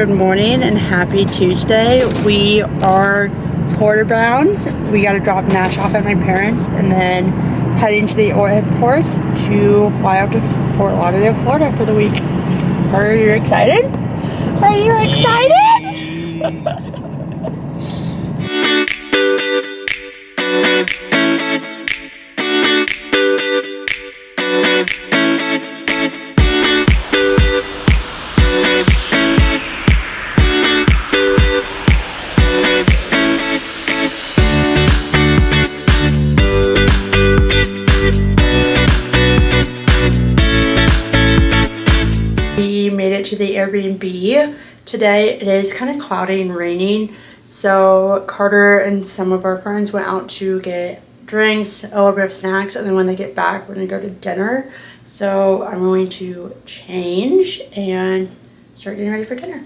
Good morning and happy Tuesday. We are Porter Browns. We got to drop Nash off at my parents and then heading to the airport to fly out to Fort Lauderdale, Florida for the week. Are you excited? Are you excited? We made it to the Airbnb. Today it is kind of cloudy and raining, so Carter and some of our friends went out to get drinks, a little bit of snacks, and then when they get back we're gonna go to dinner. So I'm going to change and start getting ready for dinner.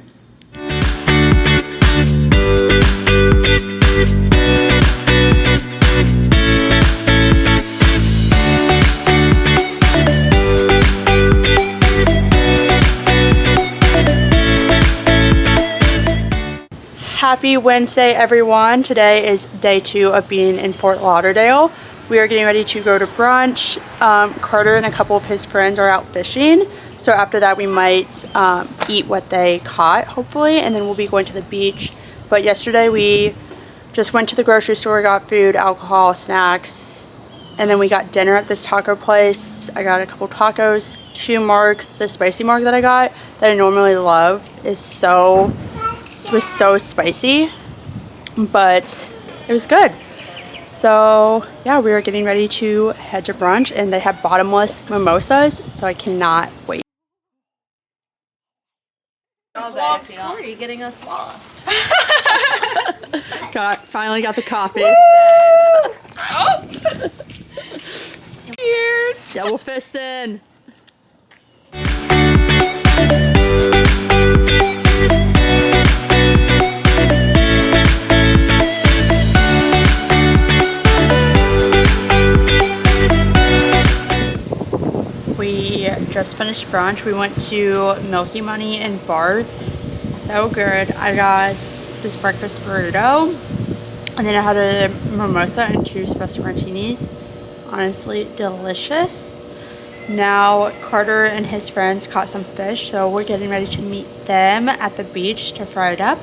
Happy Wednesday, everyone. Today is day 2 of being in Fort Lauderdale. We are getting ready to go to brunch. Carter and a couple of his friends are out fishing. So after that, we might eat what they caught, hopefully, and then we'll be going to the beach. But yesterday, we just went to the grocery store, got food, alcohol, snacks, and then we got dinner at this taco place. I got a couple tacos, 2 marks. The spicy mark that I got, that I normally love, was so spicy, but it was good. So yeah, we are getting ready to head to brunch, and they have bottomless mimosas, so I cannot wait. Vlogged Corey getting us lost. Finally got the coffee. Oh. Cheers. Double fisting. We just finished brunch. We went to Milky Money and Bar. So good. I got this breakfast burrito, and then I had a mimosa and 2 espresso martinis. Honestly, delicious. Now Carter and his friends caught some fish, so we're getting ready to meet them at the beach to fry it up,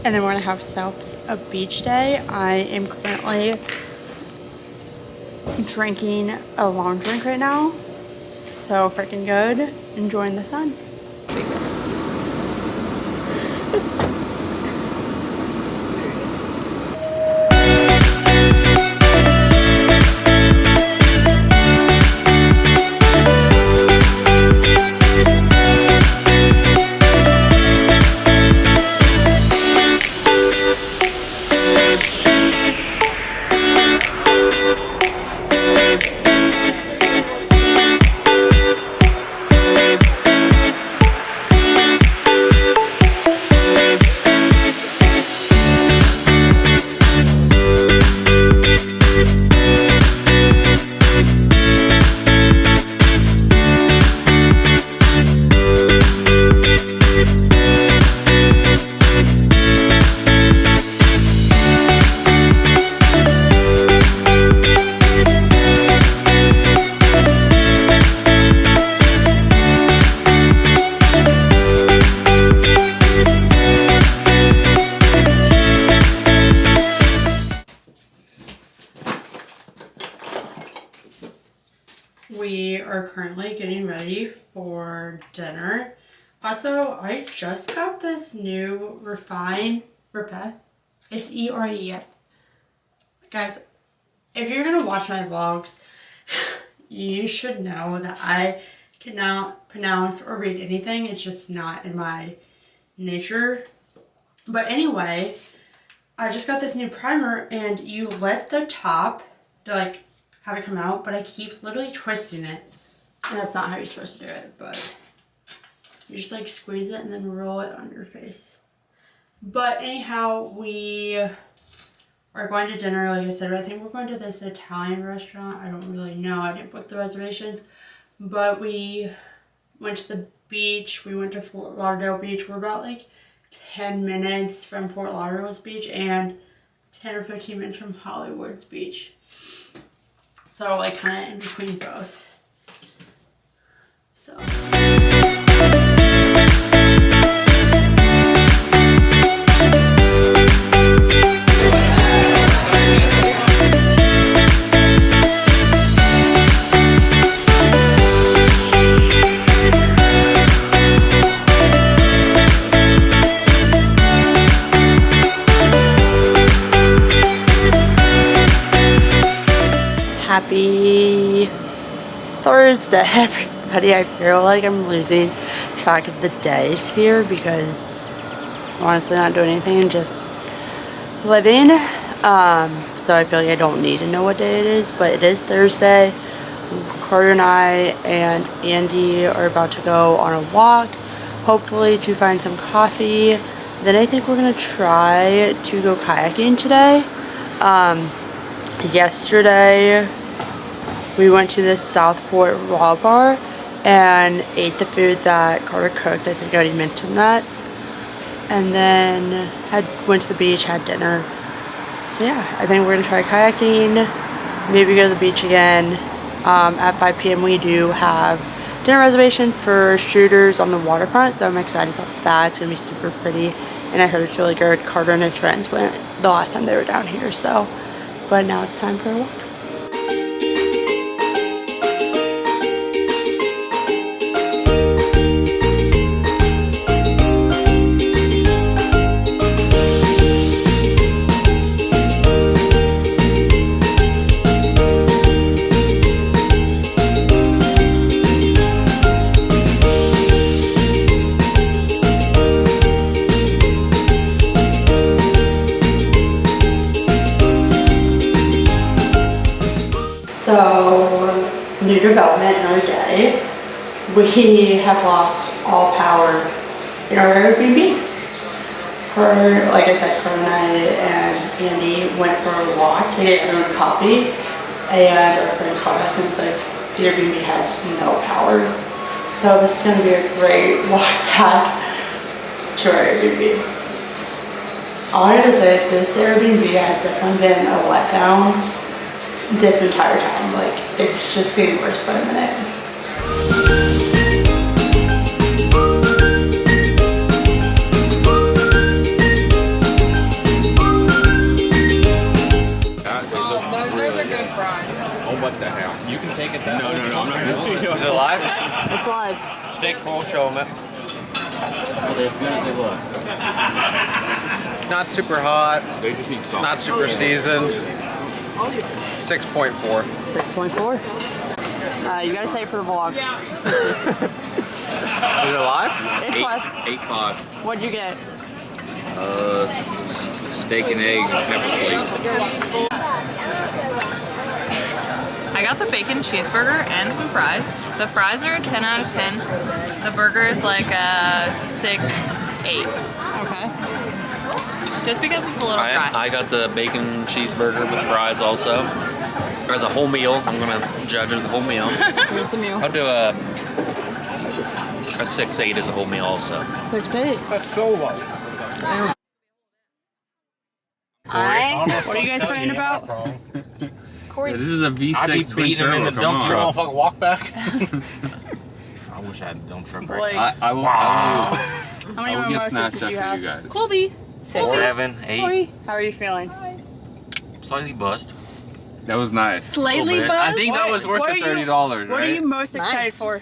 and then we're gonna have ourselves a beach day. I am currently drinking a long drink right now. So freaking good. Enjoying the sun. We are currently getting ready for dinner. Also, I just got this new refined Repe. It's E-R-E. Guys, if you're gonna watch my vlogs, you should know that I cannot pronounce or read anything. It's just not in my nature. But anyway, I just got this new primer, and you lift the top to like have it come out, but I keep literally twisting it, and that's not how you're supposed to do it, but you just like squeeze it and then roll it on your face. But anyhow, we are going to dinner. Like I said, I think we're going to this Italian restaurant. I don't really know, I didn't book the reservations, but we went to the beach. We went to Fort Lauderdale Beach. We're about like 10 minutes from Fort Lauderdale's beach and 10 or 15 minutes from Hollywood's beach. So like kind of in between both. So. Happy Thursday, everybody. I feel like I'm losing track of the days here because I'm honestly not doing anything and just living. So I feel like I don't need to know what day it is, but it is Thursday. Carter and I and Andy are about to go on a walk, hopefully to find some coffee. Then I think we're gonna try to go kayaking today. Yesterday we went to the Southport Raw Bar and ate the food that Carter cooked. I think I already mentioned that. And then went to the beach, had dinner. So yeah, I think we're gonna try kayaking, maybe go to the beach again. At 5 p.m. we do have dinner reservations for Shooters on the waterfront, so I'm excited about that. It's gonna be super pretty, and I heard it's really good. Carter and his friends went the last time they were down here, so. But now it's time for a walk. So, new development in our day. We have lost all power in our Airbnb. Like I said, Carter and I and Andy went for a walk to get our own coffee, and our friends called us and was like, the Airbnb has no power. So this is going to be a great walk back to our Airbnb. All I have to say is this Airbnb has definitely been a letdown this entire time. Like, it's just getting worse by the minute. Those are good fries. Oh, what the hell? You can take it that way. No, I'm not going to. Is it live? It's live. Steak full, show them it. Are they as good as they look? Not super hot. They just need salt. Not super seasoned. 6.4. 6.4. You gotta say it for the vlog. Yeah. Is it live? It's live. 8.5. What'd you get? Steak and egg and pepper plate. I got the bacon cheeseburger and some fries. The fries are a 10 out of 10. The burger is like a 6, 8. Okay. Just because it's a little dry. I got the bacon cheeseburger with fries also. As a whole meal, I'm gonna judge it as a whole meal. Here's the meal. I'll do a 6-8 as a whole meal also. 6.8. That's so low. What are you guys fighting about? Corey, This is a V6 I'd be twin beating him in turbo. the Come dump on. truck. Fucking walk back. I wish I had a dump truck Like, I will how many get mimosas snatched did up you for have? you guys. Colby. 7, 8, Corey, how are you feeling? slightly buzzed. That was nice. Slightly bit. buzzed. I think that was worth What the are you- $30, right? What are you most Nice. excited for?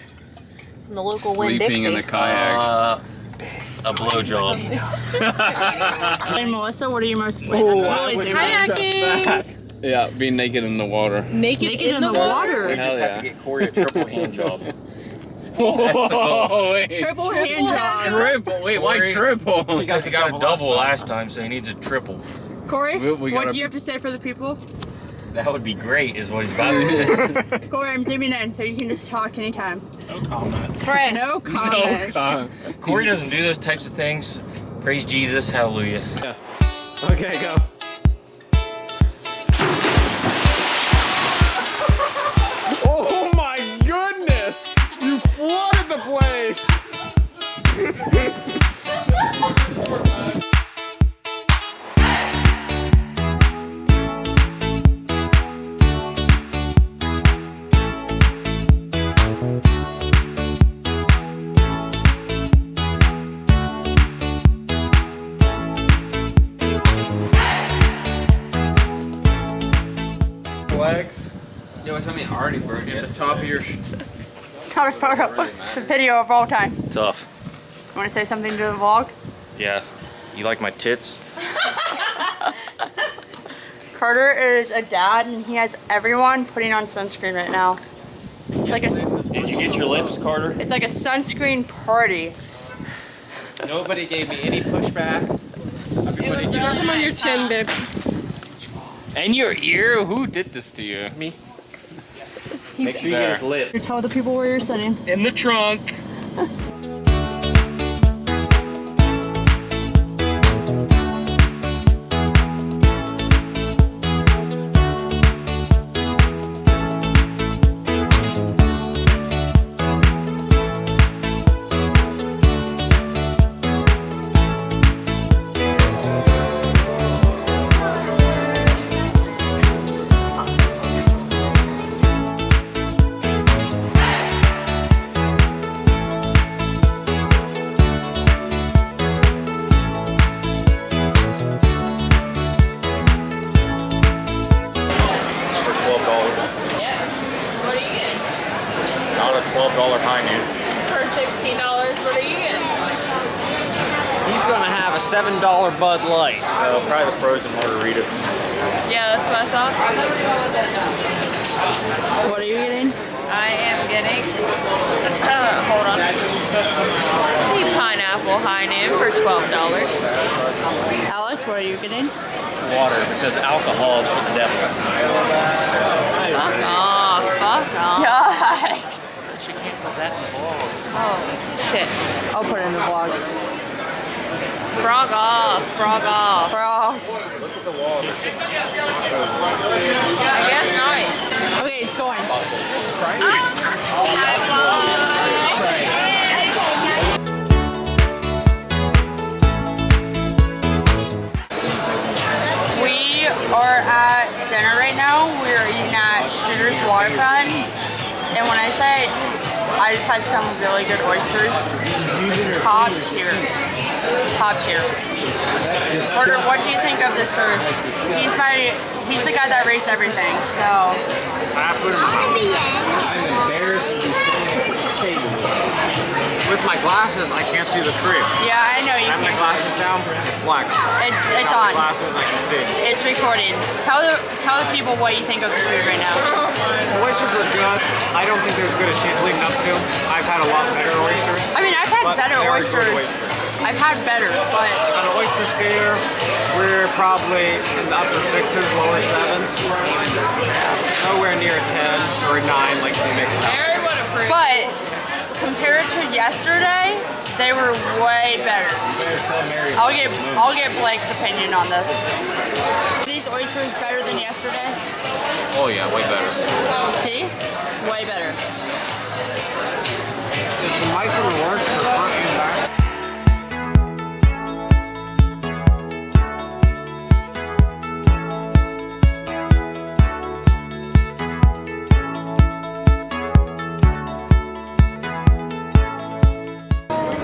From the local Winn Sleeping in the Dixie. kayak. A blowjob. And Melissa, what are you most Kayaking. Yeah, being naked in the water. Naked in the water. We Hell just have yeah. to get Corey a triple hand job. Oh, wait. Triple hand job. Triple. Wait, why Corey, triple? Because he got a double last time, so he needs a triple. Corey, We what gotta- do you have to say for the people? That would be great, is what he's about to say. Corey, I'm zooming in so you can just talk anytime. No comment. Chris. No No comments. comment. Corey doesn't do those types of things. Praise Jesus, hallelujah. Okay, go. Oh my goodness! You flooded the place! legs. Yo, I mean, I already burned it. The top of your. It's not a photo. It's a video of all time. Tough. You want to say something to the vlog? Yeah. You like my tits? Carter is a dad and he has everyone putting on sunscreen right now. It's like a, Did you get your lips, Carter? it's like a sunscreen party. Nobody gave me any pushback. Everybody Knock him on your chin, babe. And your ear? Who did this to you? Me. Make sure you get his lip. Tell the people where you're sitting. In the trunk. What are you getting? Not a $12 high noon. For $16, what are you getting? He's gonna have a $7 Bud Light. Probably the frozen margarita. Yeah, that's what I thought. What are you getting? I am getting, hold on. The pineapple high noon for $12. Alex, what are you getting? Water, because alcohol is for the devil. Fuck off, fuck off. Yikes. She can't put that in the vlog. Oh, shit. I'll put it in the vlog. Frog off, frog off. Bro. I guess not. Okay, it's going. We are at dinner right now. We're eating at Shooter's Waterfront. And when I say I just had some really good oysters, top tier. Top tier. Porter, what do you think of the service? He's the guy that rates everything, so. I put him With my glasses, I can't see the screen. Yeah, I know you I have my can. glasses down, black. It's Got my on. glasses, I can see. It's recording. Tell the people what you think of the food right now. The oysters were good. I don't think they're as good as she's leading up to. I've had a lot better oysters. I mean, I've had But better very good oysters. I've had better, but On an oyster scale, we're probably in the upper 6s, lower 7s. Nowhere near a 10 or a 9 like they make it sound. Mary would approve. but compared to yesterday, they were way better. I'll get Blake's opinion on this. Are these oysters better than yesterday? Oh yeah, way better. See? Way better. Is the mic gonna work for front and back?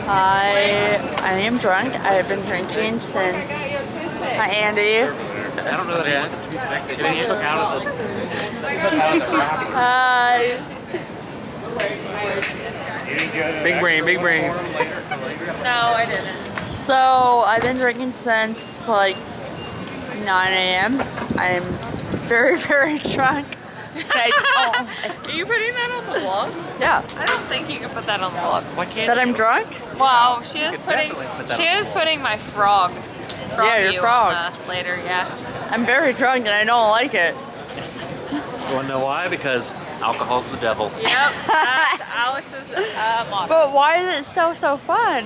I am drunk. I have been drinking since. Hi, Andy. I don't know that I want it to be connected. They took out of the Hi. Big brain, big brain. No, I didn't. So I've been drinking since like 9 a.m. I'm very, very drunk. Are you putting that on the vlog? Yeah. I don't think you can put that on the vlog. Why can't That I'm drunk? Wow, she is putting my frog. Yeah, your view frog. on later, yeah. I'm very drunk and I don't like it. You wanna know why? Because alcohol's the devil. Yep, that's Alex's motto. But why is it so fun?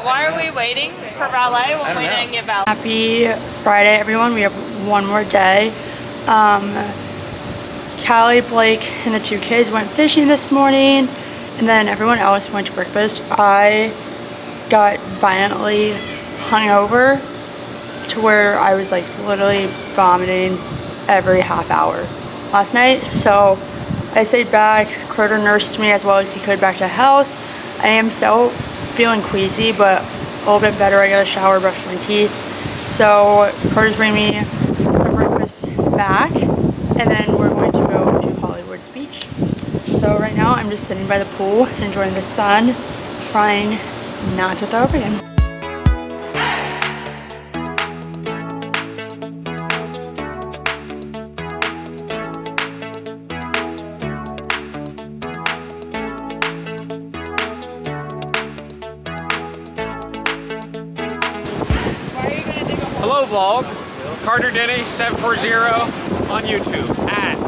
Why are we waiting for valet when we didn't get valet? Happy Friday, everyone. We have one more day. Callie, Blake, and the two kids went fishing this morning, and then everyone else went to breakfast. I got violently hungover to where I was like literally vomiting every half hour last night. So I stayed back. Carter nursed me as well as he could back to health. I am so feeling queasy, but a little bit better. I got a shower, brushed my teeth. So Carter's bringing me some breakfast back. and then we're going to go to Hollywood's beach. So right now I'm just sitting by the pool, enjoying the sun, trying not to throw up again. Hello vlog, Carter Denny 740 on YouTube at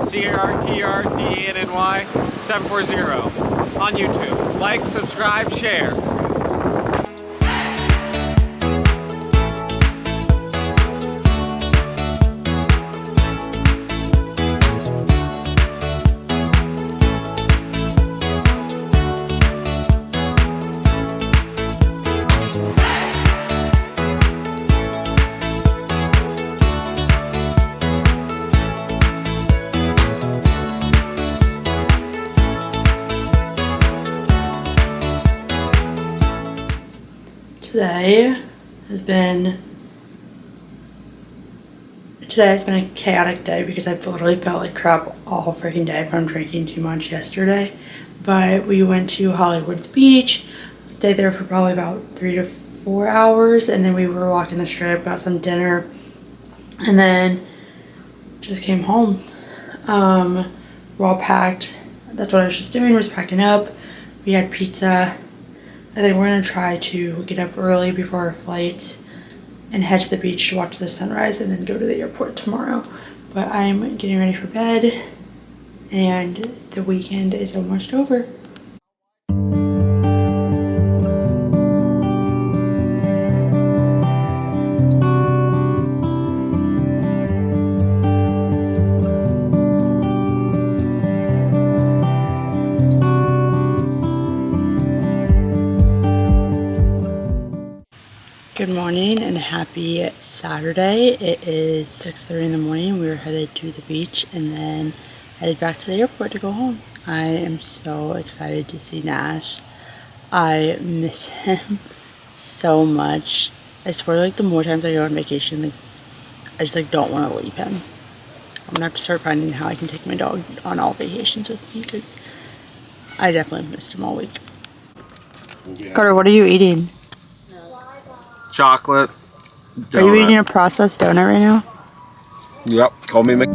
CARTRDENNY 740 on YouTube. Like, subscribe, share. Today has been a chaotic day because I've literally felt like crap all freaking day from drinking too much yesterday. But we went to Hollywood's beach, stayed there for probably about 3 to 4 hours, and then we were walking the strip, got some dinner, and then just came home. We're all packed. That's what I was just doing, was packing up. We had pizza. I think we're gonna try to get up early before our flight and head to the beach to watch the sunrise and then go to the airport tomorrow. But I'm getting ready for bed and the weekend is almost over. Good morning and happy Saturday. It is 6:30 in the morning. We are headed to the beach and then headed back to the airport to go home. I am so excited to see Nash. I miss him so much. I swear, like, the more times I go on vacation, I just like don't want to leave him. I'm gonna have to start finding how I can take my dog on all vacations with me because I definitely missed him all week. Carter, what are you eating? Chocolate. Are you eating a processed donut right now? Yep. Call me Mc.